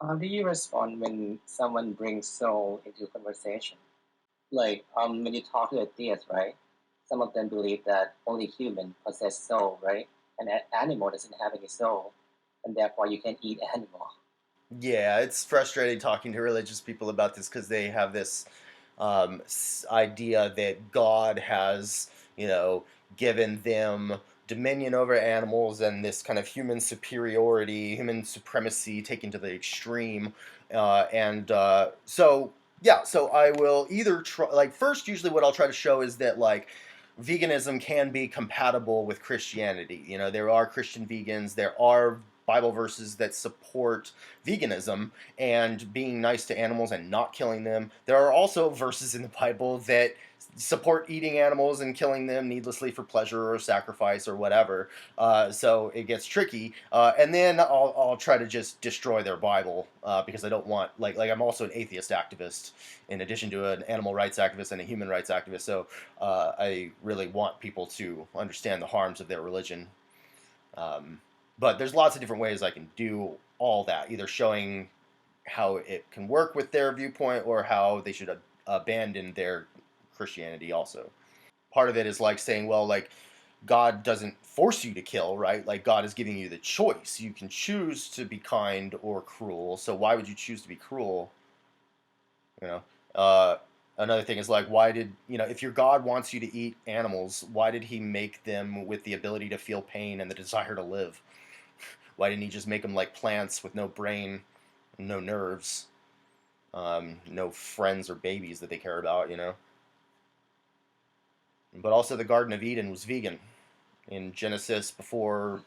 How do you respond when someone brings soul into conversation? When you talk to atheists, right? Some of them believe that only human possess soul, right? And an animal doesn't have any soul, and therefore you can eat animal. Yeah, it's frustrating talking to religious people about this because they have this idea that God has, you know, given them dominion over animals and this kind of human superiority, human supremacy taken to the extreme. So I will either try, like, first, usually what I'll try to show is that, like, veganism can be compatible with Christianity. You know, there are Christian vegans, there are Bible verses that support veganism and being nice to animals and not killing them. There are also verses in the Bible that support eating animals and killing them needlessly for pleasure or sacrifice or whatever. So it gets tricky. And then I'll try to just destroy their Bible because I don't want, like I'm also an atheist activist in addition to an animal rights activist and a human rights activist. So I really want people to understand the harms of their religion. Um, but there's lots of different ways I can do all that, either showing how it can work with their viewpoint or how they should abandon their Christianity also. Part of it is like saying, well, like, God doesn't force you to kill, right? Like, God is giving you the choice. You can choose to be kind or cruel. So why would you choose to be cruel? You know, uh, another thing is like, why did, if your God wants you to eat animals, why did he make them with the ability to feel pain and the desire to live? Why didn't he just make them like plants with no brain, no nerves, no friends or babies that they care about? But also, the Garden of Eden was vegan. In Genesis, before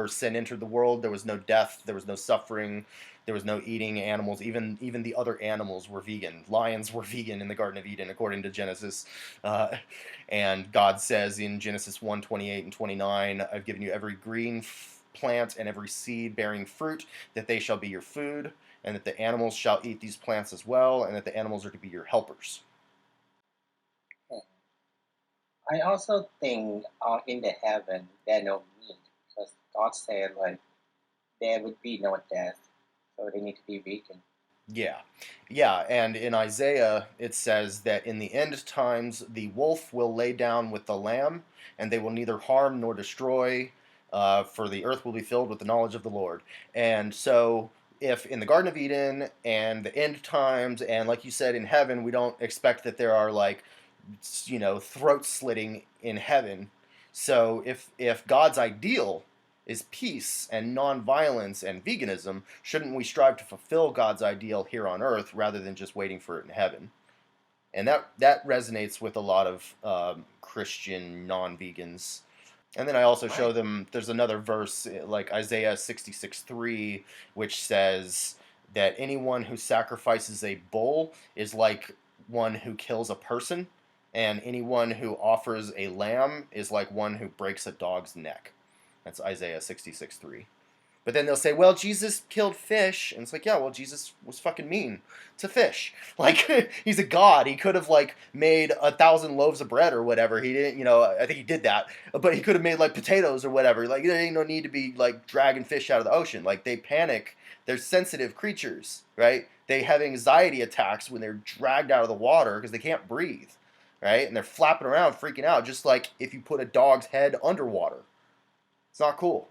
sin entered the world, there was no death, there was no suffering, there was no eating animals. Even the other animals were vegan. Lions were vegan in the Garden of Eden, according to Genesis. Uh, and God says in Genesis 1:28 and 29, I've given you every green plant and every seed bearing fruit, that they shall be your food, and that the animals shall eat these plants as well, and that the animals are to be your helpers. I also think in the heaven there no meat because God said like there would be no death, so they need to be vegan. Yeah. Yeah. And in Isaiah, it says that in the end times, the wolf will lay down with the lamb, and they will neither harm nor destroy, for the earth will be filled with the knowledge of the Lord. And so, if in the Garden of Eden and the end times, and like you said, in heaven, we don't expect that there are, like, throat slitting in heaven. So if God's ideal is peace and nonviolence and veganism, shouldn't we strive to fulfill God's ideal here on earth rather than just waiting for it in heaven? And that resonates with a lot of Christian non-vegans. And then I also show Right. them there's another verse like Isaiah 66:3, which says that anyone who sacrifices a bull is like one who kills a person, and anyone who offers a lamb is like one who breaks a dog's neck. That's Isaiah 66:3. But then they'll say, well, Jesus killed fish. And it's like, yeah, well, Jesus was fucking mean to fish. Like, he's a god. He could have, like, made 1,000 loaves of bread or whatever. He didn't, I think he did that. But he could have made, like, potatoes or whatever. Like, there ain't no need to be, like, dragging fish out of the ocean. Like, they panic. They're sensitive creatures, right? They have anxiety attacks when they're dragged out of the water because they can't breathe, right? And they're flapping around, freaking out, just like if you put a dog's head underwater. It's not cool.